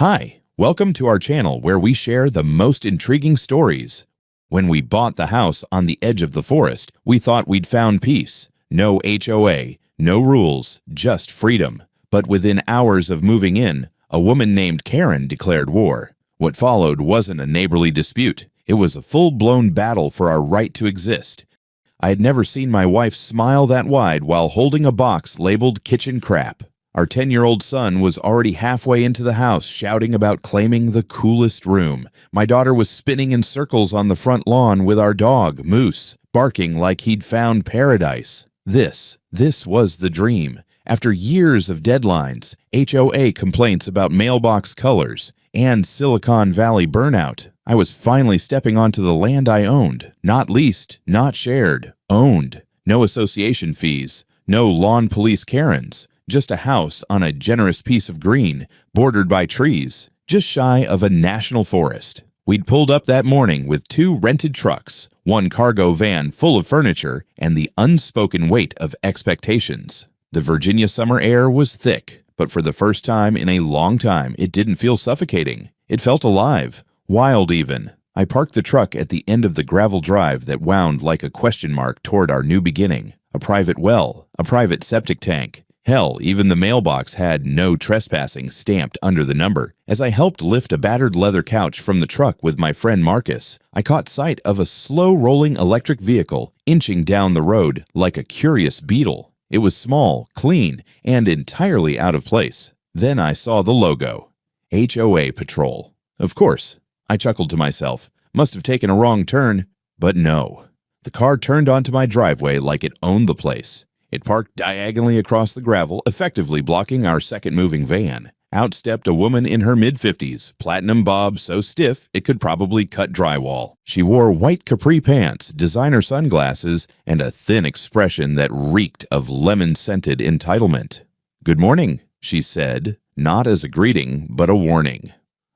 Hi, welcome to our channel where we share the most intriguing stories. When we bought the house on the edge of the forest, we thought we'd found peace. No HOA, no rules, just freedom. But within hours of moving in, a woman named Karen declared war. What followed wasn't a neighborly dispute. It was a full-blown battle for our right to exist. I had never seen my wife smile that wide while holding a box labeled kitchen crap. Our 10-year-old son was already halfway into the house shouting about claiming the coolest room. My daughter was spinning in circles on the front lawn with our dog, Moose, barking like he'd found paradise. This was the dream. After years of deadlines, HOA complaints about mailbox colors, and Silicon Valley burnout, I was finally stepping onto the land I owned. Not leased, not shared, owned. No association fees, no lawn police Karens. Just a house on a generous piece of green, bordered by trees, just shy of a national forest. We'd pulled up that morning with 2 rented trucks, 1 cargo van full of furniture, and the unspoken weight of expectations. The Virginia summer air was thick, but for the first time in a long time, it didn't feel suffocating. It felt alive, wild even. I parked the truck at the end of the gravel drive that wound like a question mark toward our new beginning. A private well, a private septic tank. Hell, even the mailbox had "No Trespassing" stamped under the number. As I helped lift a battered leather couch from the truck with my friend Marcus, I caught sight of a slow-rolling electric vehicle inching down the road like a curious beetle. It was small, clean, and entirely out of place. Then I saw the logo, HOA Patrol. Of course, I chuckled to myself. Must have taken a wrong turn. But no. The car turned onto my driveway like it owned the place. It parked diagonally across the gravel, effectively blocking our second-moving van. Out stepped a woman in her mid-50s, platinum bob so stiff it could probably cut drywall. She wore white capri pants, designer sunglasses, and a thin expression that reeked of lemon-scented entitlement. "Good morning," she said, not as a greeting, but a warning.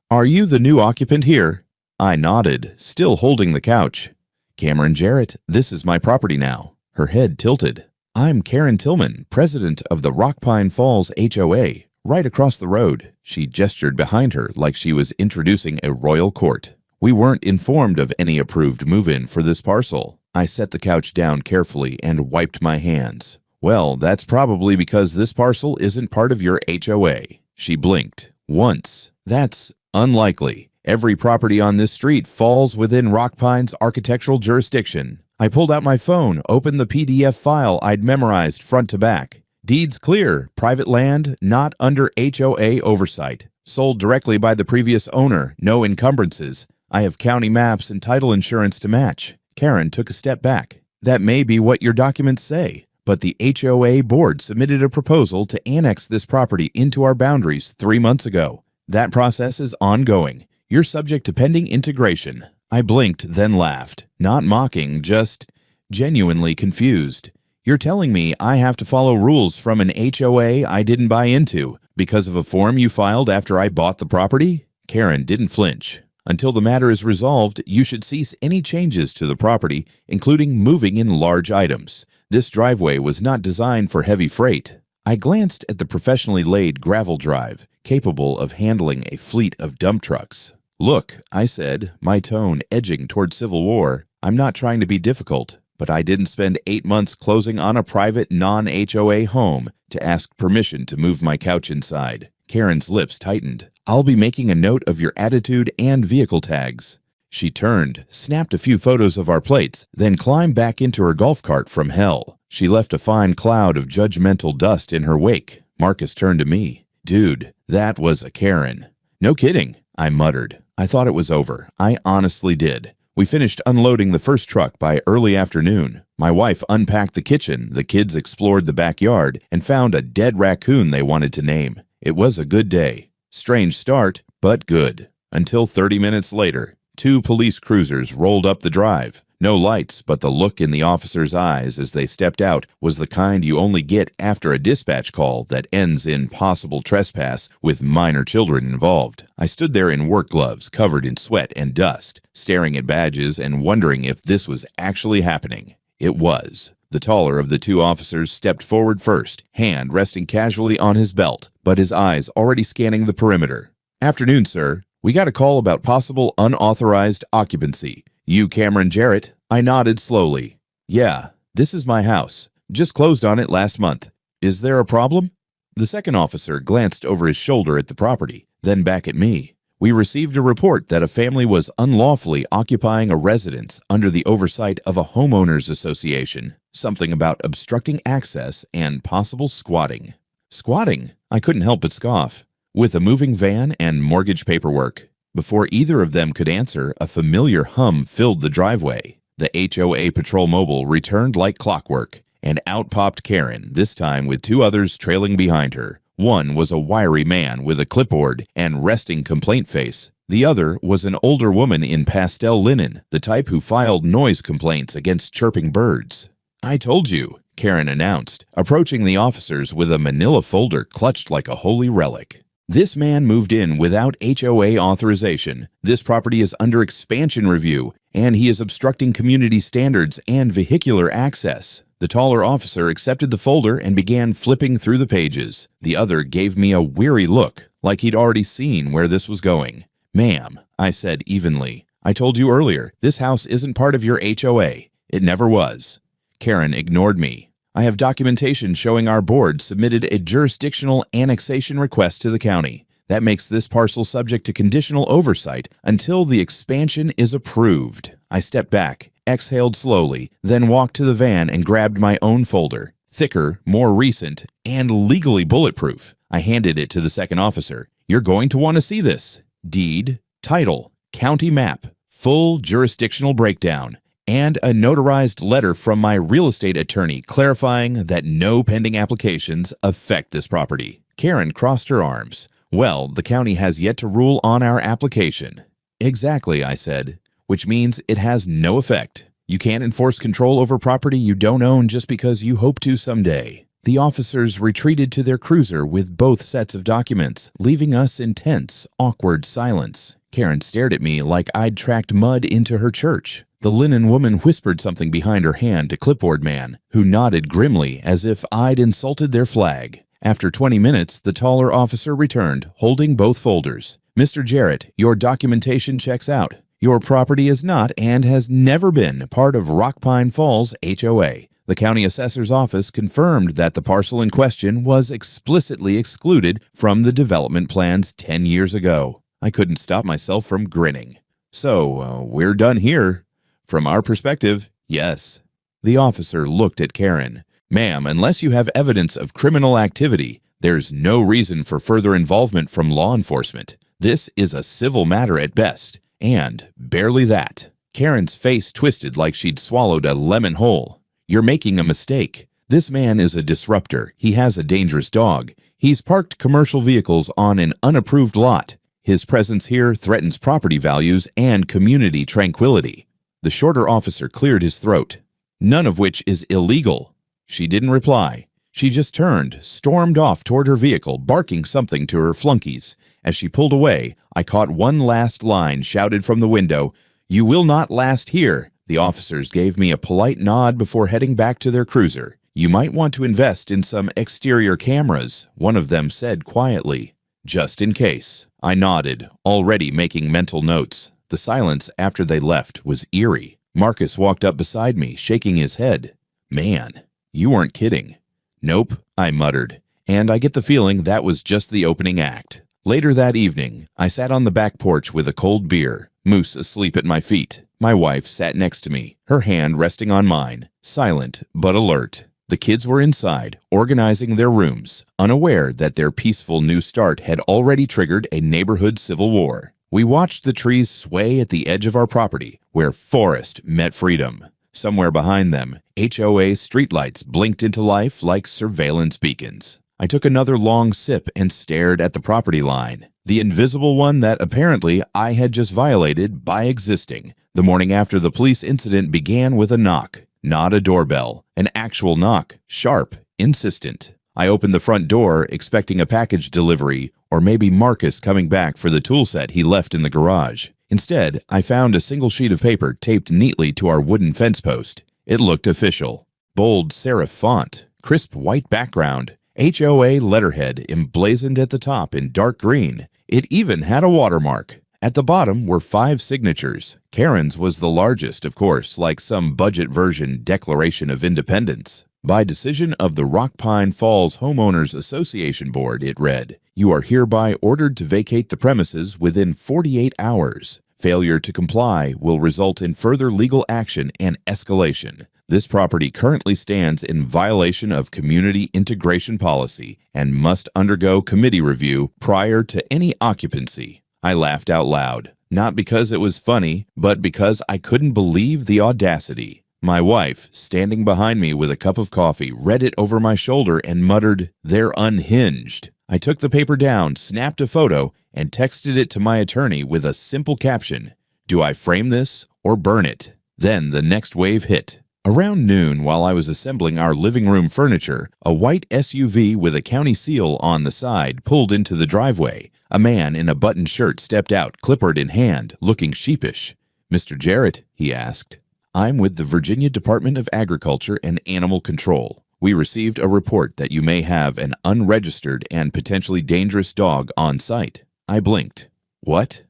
"Are you the new occupant here?" I nodded, still holding the couch. "Cameron Jarrett, this is my property now." Her head tilted. "I'm Karen Tillman, president of the Rock Pine Falls HOA, right across the road." She gestured behind her like she was introducing a royal court. "We weren't informed of any approved move-in for this parcel." I set the couch down carefully and wiped my hands. "Well, that's probably because this parcel isn't part of your HOA." She blinked. "Once. That's unlikely. Every property on this street falls within Rock Pine's architectural jurisdiction." I pulled out my phone, opened the PDF file I'd memorized front to back. "Deeds clear, private land, not under HOA oversight. Sold directly by the previous owner, no encumbrances. I have county maps and title insurance to match." Karen took a step back. "That may be what your documents say, but the HOA board submitted a proposal to annex this property into our boundaries 3 months ago. That process is ongoing. You're subject to pending integration." I blinked, then laughed. Not mocking, just genuinely confused. "You're telling me I have to follow rules from an HOA I didn't buy into because of a form you filed after I bought the property?" Karen didn't flinch. "Until the matter is resolved, you should cease any changes to the property, including moving in large items. This driveway was not designed for heavy freight." I glanced at the professionally laid gravel drive, capable of handling a fleet of dump trucks. "Look," I said, my tone edging toward civil war, "I'm not trying to be difficult, but I didn't spend 8 months closing on a private non-HOA home to ask permission to move my couch inside." Karen's lips tightened. "I'll be making a note of your attitude and vehicle tags." She turned, snapped a few photos of our plates, then climbed back into her golf cart from hell. She left a fine cloud of judgmental dust in her wake. Marcus turned to me. "Dude, that was a Karen." "No kidding," I muttered. I thought it was over. I honestly did. We finished unloading the first truck by early afternoon. My wife unpacked the kitchen, the kids explored the backyard, and found a dead raccoon they wanted to name. It was a good day. Strange start, but good. Until 30 minutes later, 2 police cruisers rolled up the drive. No lights, but the look in the officers' eyes as they stepped out was the kind you only get after a dispatch call that ends in possible trespass with minor children involved. I stood there in work gloves, covered in sweat and dust, staring at badges and wondering if this was actually happening. It was. The taller of the 2 officers stepped forward first, hand resting casually on his belt, but his eyes already scanning the perimeter. Afternoon, sir. We got a call about possible unauthorized occupancy. You Cameron Jarrett? I nodded slowly. Yeah, this is my house. Just closed on it last month. Is there a problem? The second officer glanced over his shoulder at the property, then back at me. We received a report that a family was unlawfully occupying a residence under the oversight of a homeowners association. Something about obstructing access and possible squatting. Squatting? I couldn't help but scoff. With a moving van and mortgage paperwork. Before either of them could answer, a familiar hum filled the driveway. The HOA patrol mobile returned like clockwork, and out popped Karen, this time with two others trailing behind her. One was a wiry man with a clipboard and resting complaint face. The other was an older woman in pastel linen, the type who filed noise complaints against chirping birds. I told you, Karen announced, approaching the officers with a manila folder clutched like a holy relic. This man moved in without HOA authorization. This property is under expansion review, and he is obstructing community standards and vehicular access. The taller officer accepted the folder and began flipping through the pages. The other gave me a weary look, like he'd already seen where this was going. Ma'am, I said evenly, I told you earlier, this house isn't part of your HOA. It never was. Karen ignored me. I have documentation showing our board submitted a jurisdictional annexation request to the county. That makes this parcel subject to conditional oversight until the expansion is approved. I stepped back, exhaled slowly, then walked to the van and grabbed my own folder. Thicker, more recent, and legally bulletproof. I handed it to the second officer. You're going to want to see this. Deed, title, county map, full jurisdictional breakdown, and a notarized letter from my real estate attorney clarifying that no pending applications affect this property. Karen crossed her arms. Well, the county has yet to rule on our application. Exactly, I said, which means it has no effect. You can't enforce control over property you don't own just because you hope to someday. The officers retreated to their cruiser with both sets of documents, leaving us in tense, awkward silence. Karen stared at me like I'd tracked mud into her church. The linen woman whispered something behind her hand to Clipboard Man, who nodded grimly as if I'd insulted their flag. After 20 minutes, the taller officer returned, holding both folders. Mr. Jarrett, your documentation checks out. Your property is not and has never been part of Rock Pine Falls HOA. The county assessor's office confirmed that the parcel in question was explicitly excluded from the development plans 10 years ago. I couldn't stop myself from grinning. So, we're done here. From our perspective, yes. The officer looked at Karen. Ma'am, unless you have evidence of criminal activity, there's no reason for further involvement from law enforcement. This is a civil matter at best, and barely that. Karen's face twisted like she'd swallowed a lemon whole. You're making a mistake. This man is a disruptor. He has a dangerous dog. He's parked commercial vehicles on an unapproved lot. His presence here threatens property values and community tranquility. The shorter officer cleared his throat. None of which is illegal. She didn't reply. She just turned, stormed off toward her vehicle, barking something to her flunkies. As she pulled away, I caught one last line shouted from the window, "You will not last here." The officers gave me a polite nod before heading back to their cruiser. You might want to invest in some exterior cameras, one of them said quietly. Just in case. I nodded, already making mental notes. The silence after they left was eerie. Marcus walked up beside me, shaking his head. Man, you weren't kidding. Nope, I muttered, and I get the feeling that was just the opening act. Later that evening, I sat on the back porch with a cold beer, Moose asleep at my feet. My wife sat next to me, her hand resting on mine, silent but alert. The kids were inside, organizing their rooms, unaware that their peaceful new start had already triggered a neighborhood civil war. We watched the trees sway at the edge of our property, where forest met freedom. Somewhere behind them, HOA streetlights blinked into life like surveillance beacons. I took another long sip and stared at the property line, the invisible one that apparently I had just violated by existing. The morning after the police incident began with a knock, not a doorbell, an actual knock, sharp, insistent. I opened the front door, expecting a package delivery, or maybe Marcus coming back for the tool set he left in the garage. Instead, I found a single sheet of paper taped neatly to our wooden fence post. It looked official. Bold serif font, crisp white background, HOA letterhead emblazoned at the top in dark green. It even had a watermark. At the bottom were 5 signatures. Karen's was the largest, of course, like some budget version Declaration of Independence. By decision of the Rock Pine Falls Homeowners Association Board, it read, "You are hereby ordered to vacate the premises within 48 hours. Failure to comply will result in further legal action and escalation. This property currently stands in violation of community integration policy and must undergo committee review prior to any occupancy." I laughed out loud, not because it was funny, but because I couldn't believe the audacity. My wife, standing behind me with a cup of coffee, read it over my shoulder and muttered, "They're unhinged." I took the paper down, snapped a photo, and texted it to my attorney with a simple caption, "Do I frame this or burn it?" Then the next wave hit. Around noon, while I was assembling our living room furniture, a white SUV with a county seal on the side pulled into the driveway. A man in a buttoned shirt stepped out, clipboard in hand, looking sheepish. "Mr. Jarrett?" he asked. "I'm with the Virginia Department of Agriculture and Animal Control. We received a report that you may have an unregistered and potentially dangerous dog on site." I blinked. "What?"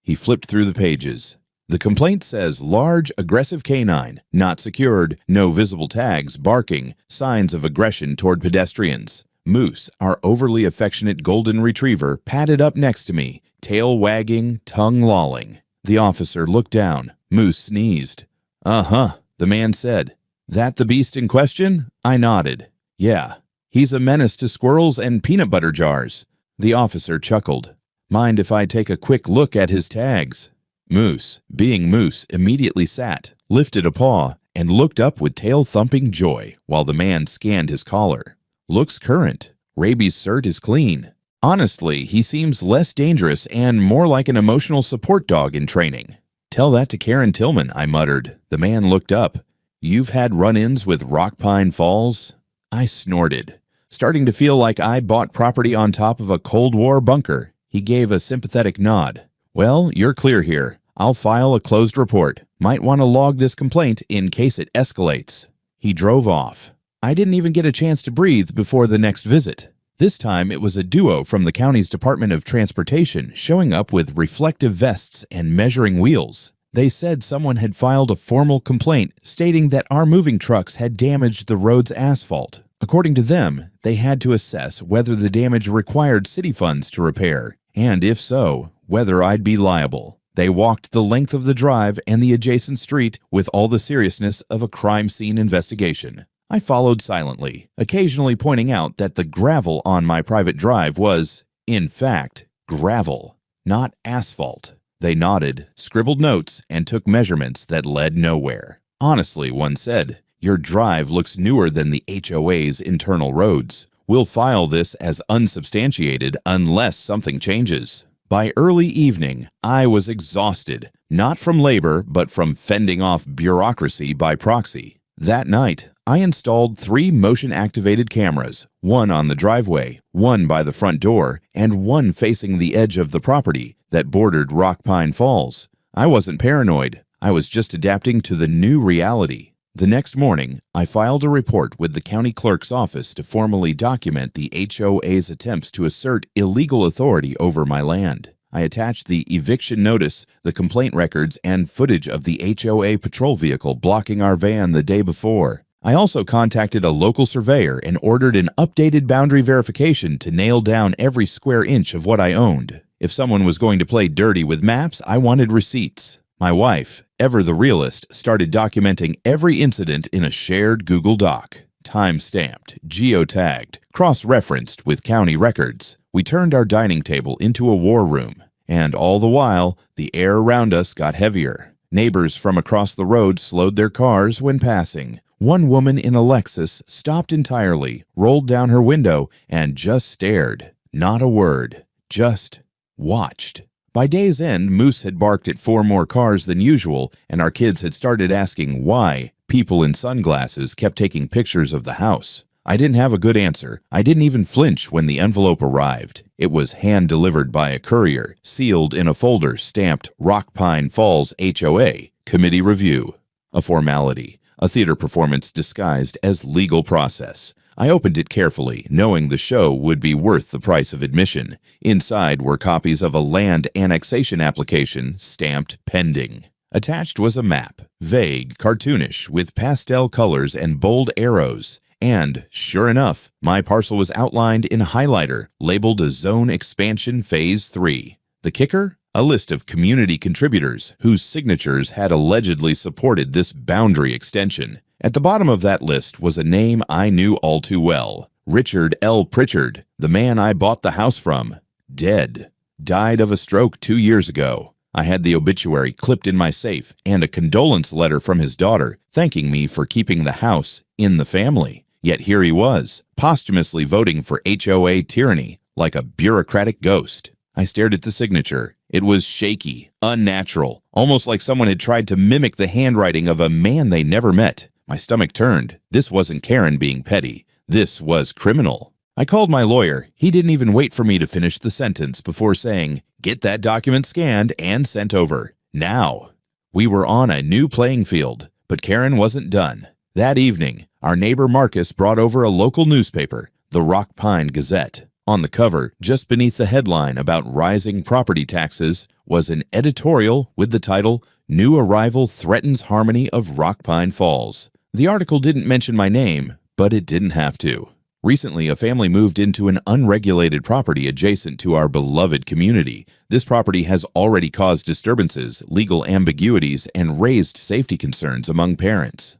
He flipped through the pages. "The complaint says large, aggressive canine, not secured, no visible tags, barking, signs of aggression toward pedestrians. Moose, our overly affectionate golden retriever, padded up next to me, tail wagging, tongue lolling." The officer looked down. Moose sneezed. "Uh-huh," the man said. "That the beast in question?" I nodded. "Yeah. He's a menace to squirrels and peanut butter jars." The officer chuckled. "Mind if I take a quick look at his tags?" Moose, being Moose, immediately sat, lifted a paw, and looked up with tail-thumping joy while the man scanned his collar. "Looks current. Rabies cert is clean. Honestly, he seems less dangerous and more like an emotional support dog in training." "Tell that to Karen Tillman," I muttered. The man looked up. "You've had run-ins with Rock Pine Falls?" I snorted, starting to feel like I bought property on top of a Cold War bunker. He gave a sympathetic nod. "Well, you're clear here. I'll file a closed report. Might want to log this complaint in case it escalates." He drove off. I didn't even get a chance to breathe before the next visit. This time it was a duo from the county's Department of Transportation showing up with reflective vests and measuring wheels. They said someone had filed a formal complaint stating that our moving trucks had damaged the road's asphalt. According to them, they had to assess whether the damage required city funds to repair, and if so, whether I'd be liable. They walked the length of the drive and the adjacent street with all the seriousness of a crime scene investigation. I followed silently, occasionally pointing out that the gravel on my private drive was, in fact, gravel, not asphalt. They nodded, scribbled notes, and took measurements that led nowhere. Honestly, one said, "Your drive looks newer than the HOA's internal roads. We'll file this as unsubstantiated unless something changes." By early evening, I was exhausted, not from labor, but from fending off bureaucracy by proxy. That night, I installed 3 motion-activated cameras, one on the driveway, one by the front door, and one facing the edge of the property that bordered Rock Pine Falls. I wasn't paranoid. I was just adapting to the new reality. The next morning, I filed a report with the county clerk's office to formally document the HOA's attempts to assert illegal authority over my land. I attached the eviction notice, the complaint records, and footage of the HOA patrol vehicle blocking our van the day before. I also contacted a local surveyor and ordered an updated boundary verification to nail down every square inch of what I owned. If someone was going to play dirty with maps, I wanted receipts. My wife, ever the realist, started documenting every incident in a shared Google Doc. Time-stamped, geotagged, cross-referenced with county records. We turned our dining table into a war room. And all the while, the air around us got heavier. Neighbors from across the road slowed their cars when passing. One woman in a Lexus stopped entirely, rolled down her window, and just stared. Not a word. Just watched. By day's end, Moose had barked at 4 more cars than usual, and our kids had started asking why people in sunglasses kept taking pictures of the house. I didn't have a good answer. I didn't even flinch when the envelope arrived. It was hand-delivered by a courier, sealed in a folder stamped Rock Pine Falls HOA, Committee Review. A formality, a theater performance disguised as legal process, I opened it carefully, knowing the show would be worth the price of admission. Inside were copies of a land annexation application stamped pending. Attached was a map, vague, cartoonish, with pastel colors and bold arrows. And, sure enough, my parcel was outlined in highlighter, labeled a Zone Expansion Phase 3. The kicker? A list of community contributors whose signatures had allegedly supported this boundary extension. At the bottom of that list was a name I knew all too well. Richard L. Pritchard, the man I bought the house from. Dead. Died of a stroke 2 years ago. I had the obituary clipped in my safe and a condolence letter from his daughter thanking me for keeping the house in the family. Yet here he was, posthumously voting for HOA tyranny, like a bureaucratic ghost. I stared at the signature. It was shaky, unnatural, almost like someone had tried to mimic the handwriting of a man they never met. My stomach turned. This wasn't Karen being petty. This was criminal. I called my lawyer. He didn't even wait for me to finish the sentence before saying, "Get that document scanned and sent over. Now." We were on a new playing field, but Karen wasn't done. That evening, our neighbor Marcus brought over a local newspaper, the Rock Pine Gazette. On the cover, just beneath the headline about rising property taxes, was an editorial with the title, "New Arrival Threatens Harmony of Rock Pine Falls." The article didn't mention my name, but it didn't have to. Recently, a family moved into an unregulated property adjacent to our beloved community. This property has already caused disturbances, legal ambiguities, and raised safety concerns among parents.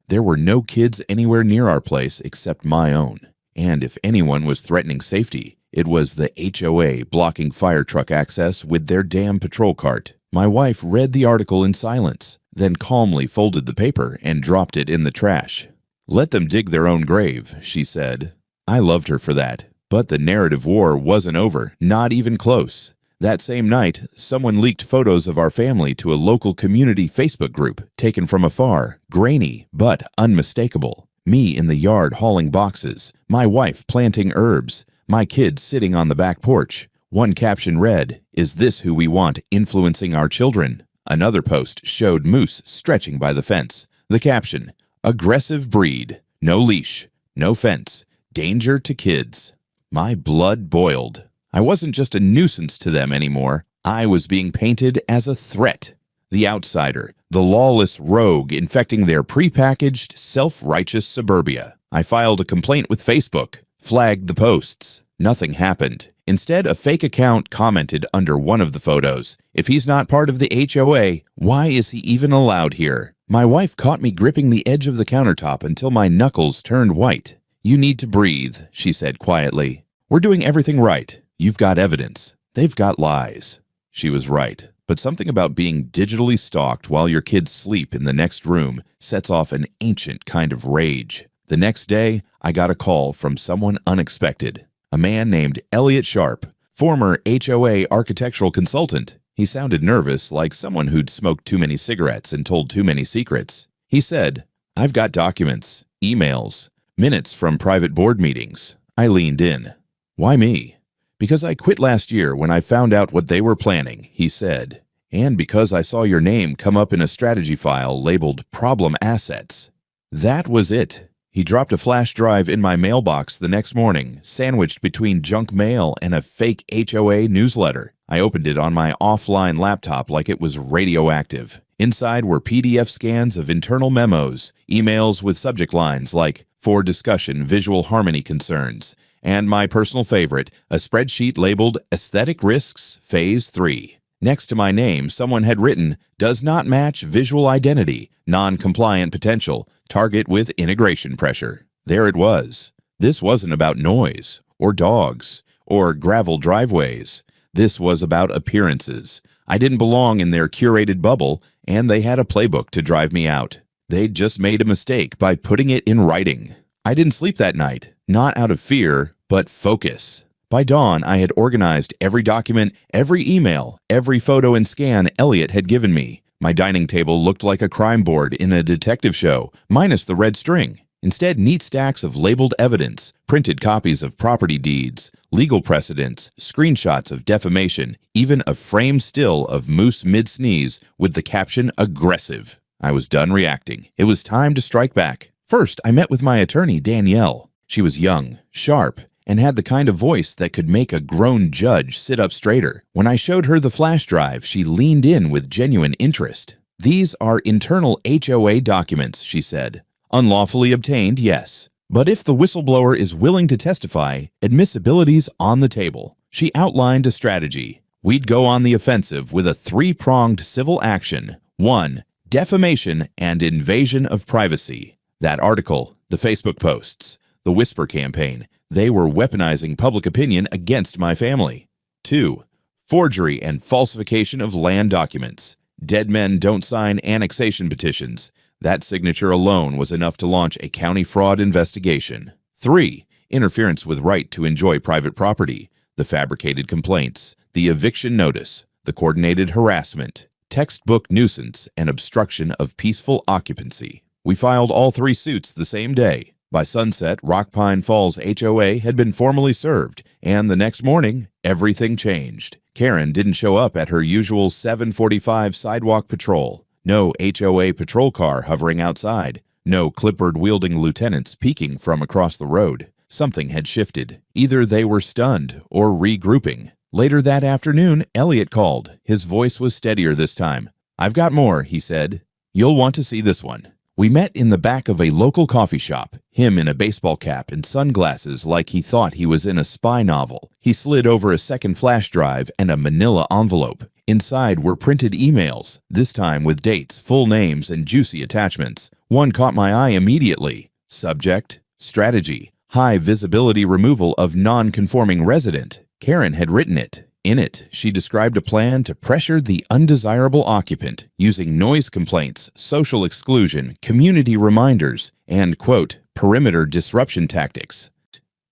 There were no kids anywhere near our place except my own. And if anyone was threatening safety, it was the HOA blocking fire truck access with their damn patrol cart. My wife read the article in silence, then calmly folded the paper and dropped it in the trash. "Let them dig their own grave," she said. I loved her for that. But the narrative war wasn't over, not even close. That same night, someone leaked photos of our family to a local community Facebook group, taken from afar, grainy but unmistakable. Me in the yard hauling boxes, my wife planting herbs, my kids sitting on the back porch. One caption read, "Is this who we want influencing our children?" Another post showed Moose stretching by the fence. The caption, "Aggressive breed, no leash, no fence, danger to kids." My blood boiled. I wasn't just a nuisance to them anymore. I was being painted as a threat. The outsider, the lawless rogue infecting their prepackaged, self-righteous suburbia. I filed a complaint with Facebook, flagged the posts. Nothing happened. Instead, a fake account commented under one of the photos, "If he's not part of the HOA, why is he even allowed here?" My wife caught me gripping the edge of the countertop until my knuckles turned white. "You need to breathe," she said quietly. "We're doing everything right. You've got evidence. They've got lies." She was right. But something about being digitally stalked while your kids sleep in the next room sets off an ancient kind of rage. The next day, I got a call from someone unexpected. A man named Elliot Sharp, former HOA architectural consultant. He sounded nervous, like someone who'd smoked too many cigarettes and told too many secrets. He said, "I've got documents, emails, minutes from private board meetings." I leaned in. "Why me?" "Because I quit last year when I found out what they were planning," he said. "And because I saw your name come up in a strategy file labeled Problem Assets." That was it. He dropped a flash drive in my mailbox the next morning, sandwiched between junk mail and a fake HOA newsletter. I opened it on my offline laptop like it was radioactive. Inside were PDF scans of internal memos, emails with subject lines like, "For discussion, visual harmony concerns," and my personal favorite, a spreadsheet labeled Aesthetic Risks Phase 3. Next to my name, someone had written, "Does not match visual identity, non-compliant potential, target with integration pressure." There it was. This wasn't about noise, or dogs, or gravel driveways. This was about appearances. I didn't belong in their curated bubble, and they had a playbook to drive me out. They'd just made a mistake by putting it in writing. I didn't sleep that night, not out of fear, but focus. By dawn, I had organized every document, every email, every photo and scan Elliot had given me. My dining table looked like a crime board in a detective show, minus the red string. Instead, neat stacks of labeled evidence, printed copies of property deeds, legal precedents, screenshots of defamation, even a framed still of Moose mid-sneeze with the caption "Aggressive." I was done reacting. It was time to strike back. First, I met with my attorney, Danielle. She was young, sharp, and had the kind of voice that could make a grown judge sit up straighter. When I showed her the flash drive, she leaned in with genuine interest. "These are internal HOA documents," she said. "Unlawfully obtained, yes. But if the whistleblower is willing to testify, admissibility's on the table." She outlined a strategy. We'd go on the offensive with a three-pronged civil action. 1. Defamation and invasion of privacy. That article, the Facebook posts, the Whisper campaign, they were weaponizing public opinion against my family. 2. Forgery and falsification of land documents. Dead men don't sign annexation petitions. That signature alone was enough to launch a county fraud investigation. 3. Interference with right to enjoy private property. The fabricated complaints, the eviction notice, the coordinated harassment, textbook nuisance, and obstruction of peaceful occupancy. We filed all three suits the same day. By sunset, Rock Pine Falls HOA had been formally served, and the next morning, everything changed. Karen didn't show up at her usual 7:45 sidewalk patrol. No HOA patrol car hovering outside. No clipboard-wielding lieutenants peeking from across the road. Something had shifted. Either they were stunned or regrouping. Later that afternoon, Elliot called. His voice was steadier this time. "I've got more," he said. "You'll want to see this one." We met in the back of a local coffee shop, him in a baseball cap and sunglasses like he thought he was in a spy novel. He slid over a second flash drive and a manila envelope. Inside were printed emails, this time with dates, full names, and juicy attachments. One caught my eye immediately. Subject, strategy, high visibility removal of non-conforming resident. Karen had written it. In it, she described a plan to pressure the undesirable occupant using noise complaints, social exclusion, community reminders, and, quote, perimeter disruption tactics.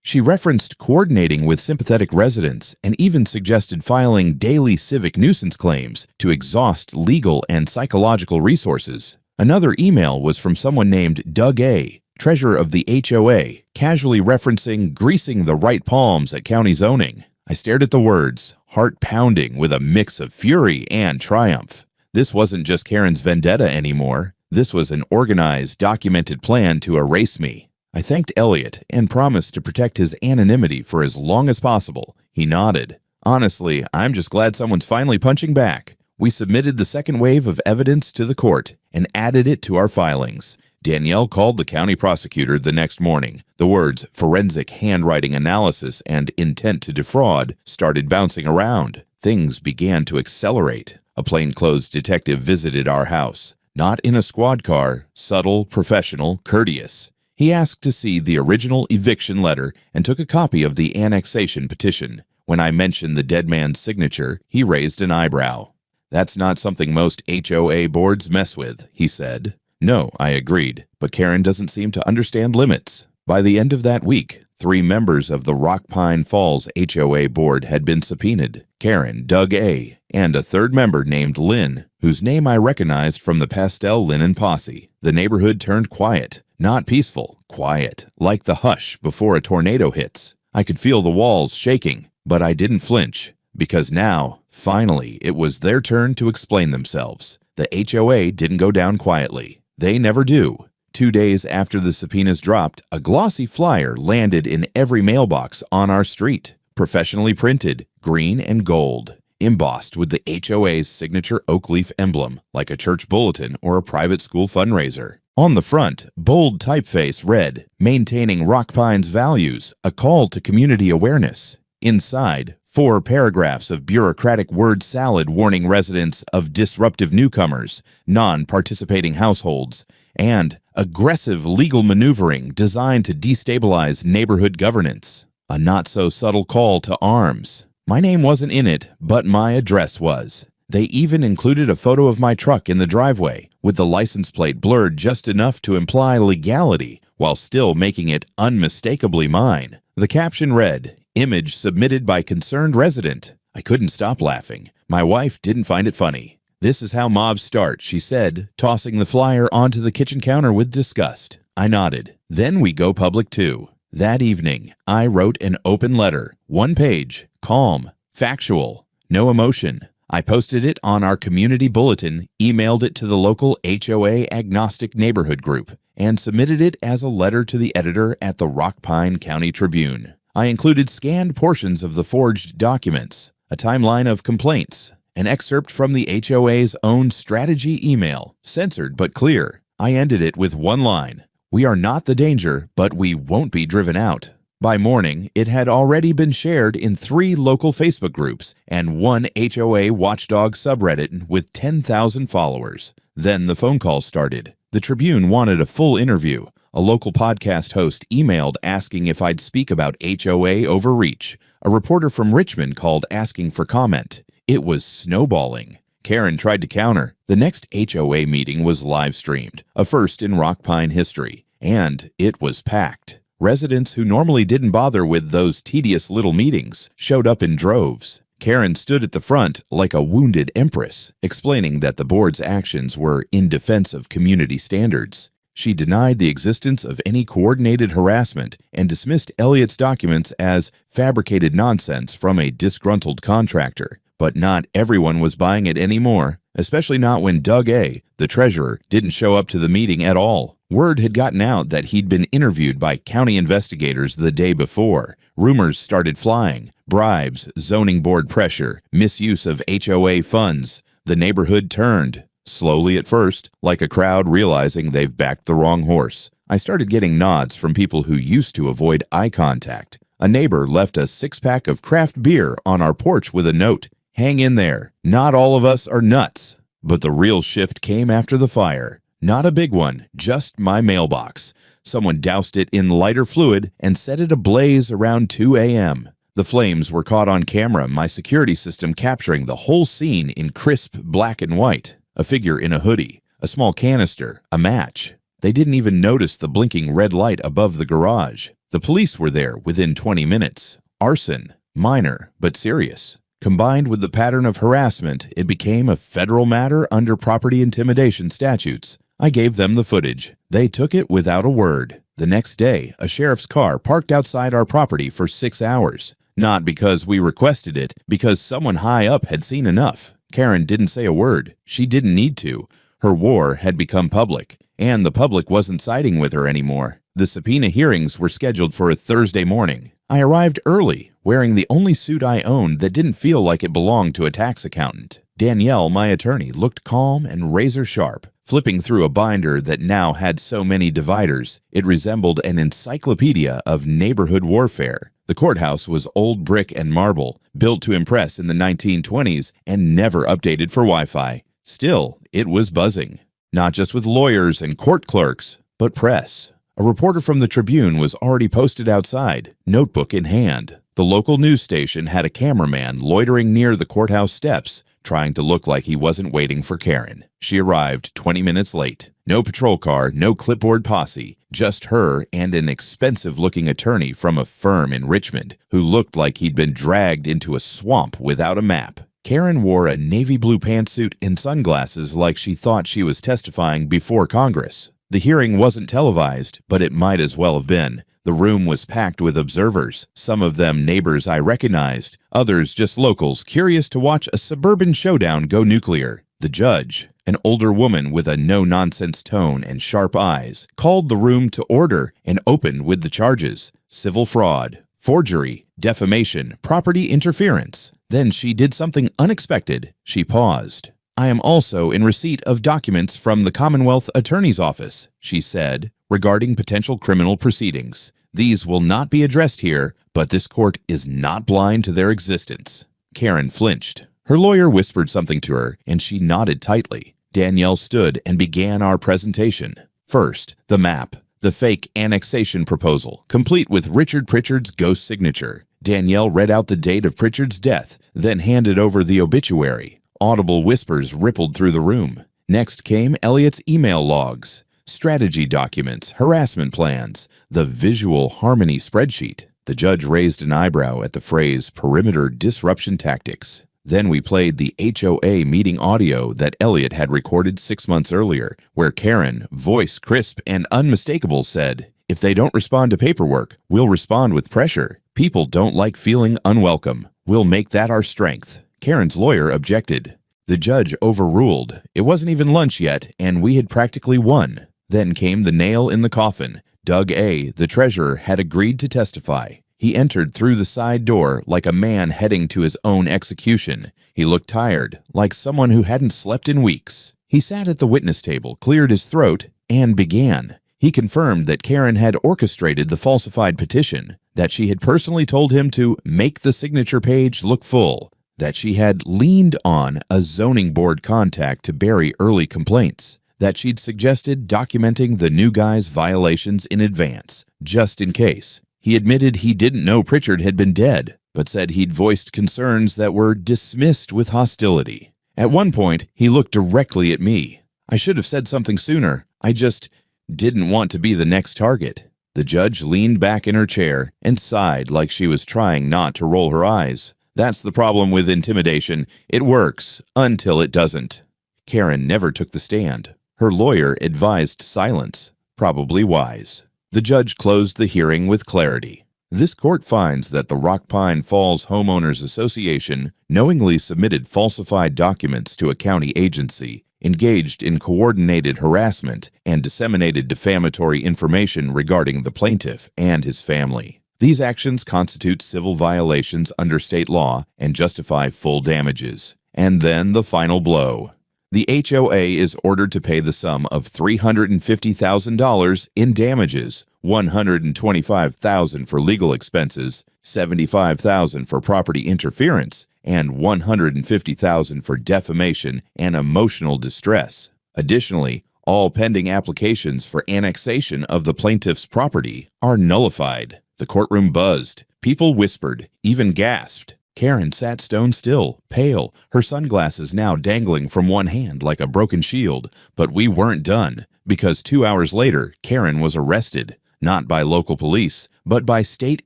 She referenced coordinating with sympathetic residents and even suggested filing daily civic nuisance claims to exhaust legal and psychological resources. Another email was from someone named Doug A., treasurer of the HOA, casually referencing greasing the right palms at county zoning. I stared at the words, heart pounding with a mix of fury and triumph. This wasn't just Karen's vendetta anymore. This was an organized, documented plan to erase me. I thanked Elliot and promised to protect his anonymity for as long as possible. He nodded. "Honestly, I'm just glad someone's finally punching back." We submitted the second wave of evidence to the court and added it to our filings. Danielle called the county prosecutor the next morning. The words forensic handwriting analysis and intent to defraud started bouncing around. Things began to accelerate. A plainclothes detective visited our house. Not in a squad car, subtle, professional, courteous. He asked to see the original eviction letter and took a copy of the annexation petition. When I mentioned the dead man's signature, he raised an eyebrow. "That's not something most HOA boards mess with," he said. "No," I agreed, "but Karen doesn't seem to understand limits." By the end of that week, 3 members of the Rock Pine Falls HOA board had been subpoenaed. Karen, Doug A., and a third member named Lynn, whose name I recognized from the pastel linen posse. The neighborhood turned quiet. Not peaceful, quiet, like the hush before a tornado hits. I could feel the walls shaking, but I didn't flinch, because now, finally, it was their turn to explain themselves. The HOA didn't go down quietly. They never do. 2 days after the subpoenas dropped, a glossy flyer landed in every mailbox on our street. Professionally printed, green and gold, embossed with the HOA's signature oak leaf emblem, like a church bulletin or a private school fundraiser. On the front, bold typeface read, "Maintaining Rock Pine's values, a call to community awareness." Inside, 4 paragraphs of bureaucratic word salad warning residents of disruptive newcomers, non-participating households, and aggressive legal maneuvering designed to destabilize neighborhood governance. A not-so-subtle call to arms. My name wasn't in it, but my address was. They even included a photo of my truck in the driveway, with the license plate blurred just enough to imply legality, while still making it unmistakably mine. The caption read, "Image submitted by concerned resident." I couldn't stop laughing. My wife didn't find it funny. "This is how mobs start," she said, tossing the flyer onto the kitchen counter with disgust. I nodded. "Then we go public too." That evening, I wrote an open letter, 1 page, calm, factual, no emotion. I posted it on our community bulletin, emailed it to the local HOA agnostic neighborhood group, and submitted it as a letter to the editor at the Rock-Pine County Tribune. I included scanned portions of the forged documents, a timeline of complaints, an excerpt from the HOA's own strategy email, censored but clear. I ended it with one line: "We are not the danger, but we won't be driven out." By morning, it had already been shared in 3 local Facebook groups and 1 HOA watchdog subreddit with 10,000 followers. Then the phone calls started. The Tribune wanted a full interview. A local podcast host emailed asking if I'd speak about HOA overreach. A reporter from Richmond called asking for comment. It was snowballing. Karen tried to counter. The next HOA meeting was live-streamed, a first in Rock-Pine history, and it was packed. Residents who normally didn't bother with those tedious little meetings showed up in droves. Karen stood at the front like a wounded empress, explaining that the board's actions were in defense of community standards. She denied the existence of any coordinated harassment and dismissed Elliott's documents as fabricated nonsense from a disgruntled contractor. But not everyone was buying it anymore, especially not when Doug A., the treasurer, didn't show up to the meeting at all. Word had gotten out that he'd been interviewed by county investigators the day before. Rumors started flying: bribes, zoning board pressure, misuse of HOA funds. The neighborhood turned. Slowly at first, like a crowd realizing they've backed the wrong horse. I started getting nods from people who used to avoid eye contact. A neighbor left a 6-pack of craft beer on our porch with a note: "Hang in there. Not all of us are nuts." But the real shift came after the fire. Not a big one, just my mailbox. Someone doused it in lighter fluid and set it ablaze around 2 a.m. The flames were caught on camera, my security system capturing the whole scene in crisp black and white. A figure in a hoodie, a small canister, a match. They didn't even notice the blinking red light above the garage. The police were there within 20 minutes. Arson, minor but serious. Combined with the pattern of harassment, it became a federal matter under property intimidation statutes. I gave them the footage. They took it without a word. The next day, a sheriff's car parked outside our property for 6 hours. Not because we requested it, because someone high up had seen enough. Karen didn't say a word. She didn't need to. Her war had become public, and the public wasn't siding with her anymore. The subpoena hearings were scheduled for a Thursday morning. I arrived early, wearing the only suit I owned that didn't feel like it belonged to a tax accountant. Danielle, my attorney, looked calm and razor-sharp. Flipping through a binder that now had so many dividers, it resembled an encyclopedia of neighborhood warfare. The courthouse was old brick and marble, built to impress in the 1920s and never updated for Wi-Fi. Still, it was buzzing. Not just with lawyers and court clerks, but press. A reporter from the Tribune was already posted outside, notebook in hand. The local news station had a cameraman loitering near the courthouse steps, trying to look like he wasn't waiting for Karen. She arrived 20 minutes late. No patrol car, no clipboard posse, just her and an expensive-looking attorney from a firm in Richmond who looked like he'd been dragged into a swamp without a map. Karen wore a navy blue pantsuit and sunglasses like she thought she was testifying before Congress. The hearing wasn't televised, but it might as well have been. The room was packed with observers, some of them neighbors I recognized, others just locals curious to watch a suburban showdown go nuclear. The judge, an older woman with a no-nonsense tone and sharp eyes, called the room to order and opened with the charges: civil fraud, forgery, defamation, property interference. Then she did something unexpected. She paused. "I am also in receipt of documents from the Commonwealth Attorney's Office," she said, regarding potential criminal proceedings. "These will not be addressed here, but this court is not blind to their existence." Karen flinched. Her lawyer whispered something to her, and she nodded tightly. Danielle stood and began our presentation. First, the map, the fake annexation proposal, complete with Richard Pritchard's ghost signature. Danielle read out the date of Pritchard's death, then handed over the obituary. Audible whispers rippled through the room. Next came Elliott's email logs, strategy documents, harassment plans, the visual harmony spreadsheet. The judge raised an eyebrow at the phrase perimeter disruption tactics. Then we played the HOA meeting audio that Elliott had recorded 6 months earlier, where Karen, voice crisp and unmistakable, said, "If they don't respond to paperwork, we'll respond with pressure. People don't like feeling unwelcome. We'll make that our strength." Karen's lawyer objected. The judge overruled. It wasn't even lunch yet, and we had practically won. Then came the nail in the coffin. Doug A., the treasurer, had agreed to testify. He entered through the side door like a man heading to his own execution. He looked tired, like someone who hadn't slept in weeks. He sat at the witness table, cleared his throat, and began. He confirmed that Karen had orchestrated the falsified petition, that she had personally told him to make the signature page look full, that she had leaned on a zoning board contact to bury early complaints, that she'd suggested documenting the new guy's violations in advance, just in case. He admitted he didn't know Pritchard had been dead, but said he'd voiced concerns that were dismissed with hostility. At one point, he looked directly at me. I should have said something sooner. I just didn't want to be the next target. The judge leaned back in her chair and sighed like she was trying not to roll her eyes. That's the problem with intimidation. It works until it doesn't. Karen never took the stand. Her lawyer advised silence, probably wise. The judge closed the hearing with clarity. This court finds that the Rock Pine Falls Homeowners Association knowingly submitted falsified documents to a county agency, engaged in coordinated harassment, and disseminated defamatory information regarding the plaintiff and his family. These actions constitute civil violations under state law and justify full damages. And then the final blow. The HOA is ordered to pay the sum of $350,000 in damages, $125,000 for legal expenses, $75,000 for property interference, and $150,000 for defamation and emotional distress. Additionally, all pending applications for annexation of the plaintiff's property are nullified. The courtroom buzzed. People whispered, even gasped. Karen sat stone still, pale, her sunglasses now dangling from one hand like a broken shield. But we weren't done, because 2 hours later, Karen was arrested, not by local police, but by state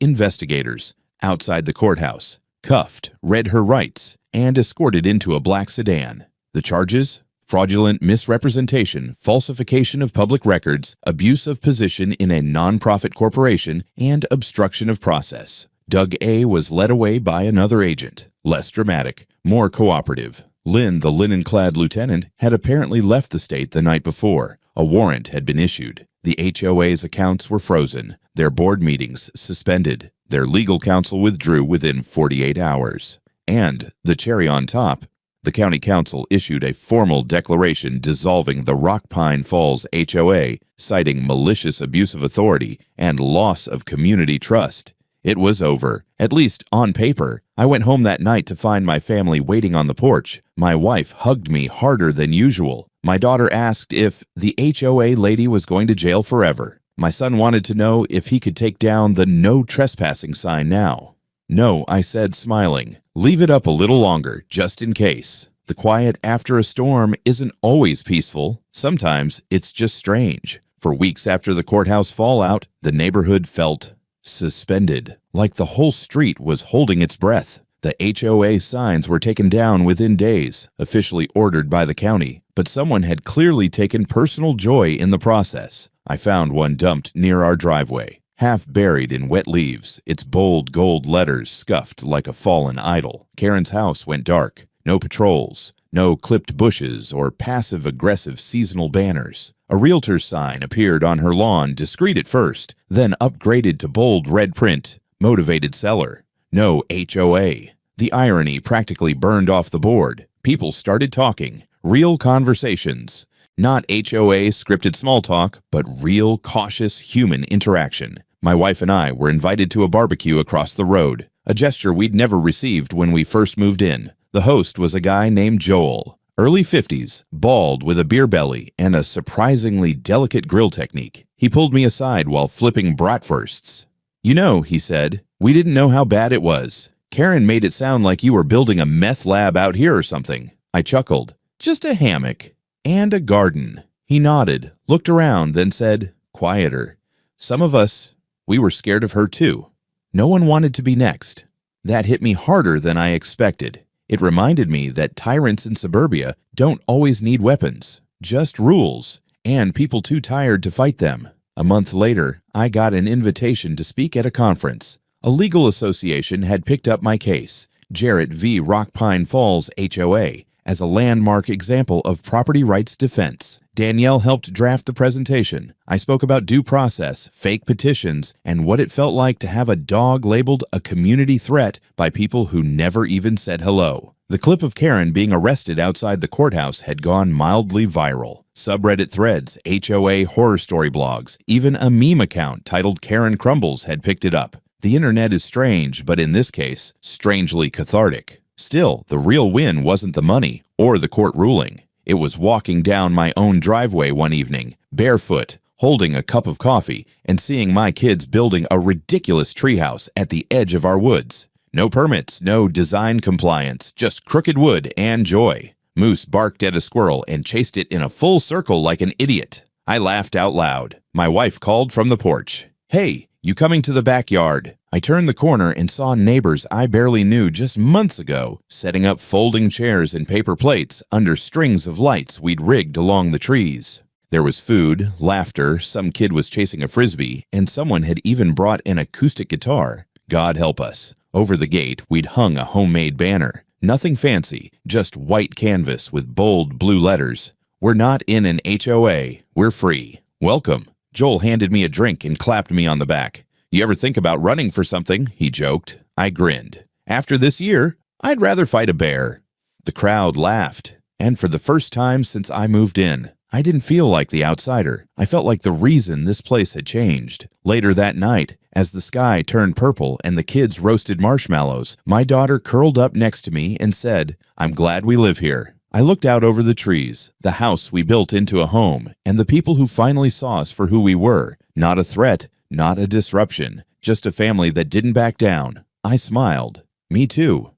investigators, outside the courthouse, cuffed, read her rights, and escorted into a black sedan. The charges? Fraudulent misrepresentation, falsification of public records, abuse of position in a nonprofit corporation, and obstruction of process. Doug A. was led away by another agent, less dramatic, more cooperative. Lynn, the linen-clad lieutenant, had apparently left the state the night before. A warrant had been issued. The HOA's accounts were frozen, their board meetings suspended. Their legal counsel withdrew within 48 hours. And, the cherry on top, the county council issued a formal declaration dissolving the Rock Pine Falls HOA, citing malicious abuse of authority and loss of community trust. It was over, at least on paper. I went home that night to find my family waiting on the porch. My wife hugged me harder than usual. My daughter asked if the HOA lady was going to jail forever. My son wanted to know if he could take down the no trespassing sign now. No, I said, smiling. Leave it up a little longer, just in case. The quiet after a storm isn't always peaceful. Sometimes it's just strange. For weeks after the courthouse fallout, the neighborhood felt suspended, like the whole street was holding its breath. The HOA signs were taken down within days, officially ordered by the county, but someone had clearly taken personal joy in the process. I found one dumped near our driveway, half buried in wet leaves, its bold gold letters scuffed like a fallen idol. Karen's house went dark. No patrols, no clipped bushes or passive-aggressive seasonal banners. A realtor's sign appeared on her lawn, discreet at first, then upgraded to bold red print, motivated seller. No HOA. The irony practically burned off the board. People started talking. Real conversations. Not HOA scripted small talk, but real, cautious human interaction. My wife and I were invited to a barbecue across the road, a gesture we'd never received when we first moved in. The host was a guy named Joel, early 50s, bald with a beer belly and a surprisingly delicate grill technique. He pulled me aside while flipping bratwursts. "You know," he said, "we didn't know how bad it was. Karen made it sound like you were building a meth lab out here or something." I chuckled. "Just a hammock. And a garden." He nodded, looked around, then said, quieter, "Some of us, we were scared of her too." No one wanted to be next. That hit me harder than I expected. It reminded me that tyrants in suburbia don't always need weapons, just rules, and people too tired to fight them. A month later, I got an invitation to speak at a conference. A legal association had picked up my case, Jarrett v. Rock Pine Falls HOA, as a landmark example of property rights defense. Danielle helped draft the presentation. I spoke about due process, fake petitions, and what it felt like to have a dog labeled a community threat by people who never even said hello. The clip of Karen being arrested outside the courthouse had gone mildly viral. Subreddit threads, HOA horror story blogs, even a meme account titled Karen Crumbles had picked it up. The internet is strange, but in this case, strangely cathartic. Still, the real win wasn't the money or the court ruling. It was walking down my own driveway one evening, barefoot, holding a cup of coffee, and seeing my kids building a ridiculous treehouse at the edge of our woods. No permits, no design compliance, just crooked wood and joy. Moose barked at a squirrel and chased it in a full circle like an idiot. I laughed out loud. My wife called from the porch. "Hey, you coming to the backyard?" I turned the corner and saw neighbors I barely knew just months ago setting up folding chairs and paper plates under strings of lights we'd rigged along the trees. There was food, laughter, some kid was chasing a frisbee, and someone had even brought an acoustic guitar. God help us. Over the gate, we'd hung a homemade banner. Nothing fancy, just white canvas with bold blue letters. "We're not in an HOA. We're free. Welcome." Joel handed me a drink and clapped me on the back. "You ever think about running for something?" he joked. I grinned. "After this year, I'd rather fight a bear." The crowd laughed, and for the first time since I moved in, I didn't feel like the outsider. I felt like the reason this place had changed. Later that night, as the sky turned purple and the kids roasted marshmallows, my daughter curled up next to me and said, "I'm glad we live here." I looked out over the trees, the house we built into a home, and the people who finally saw us for who we were. Not a threat, not a disruption, just a family that didn't back down. I smiled. Me too.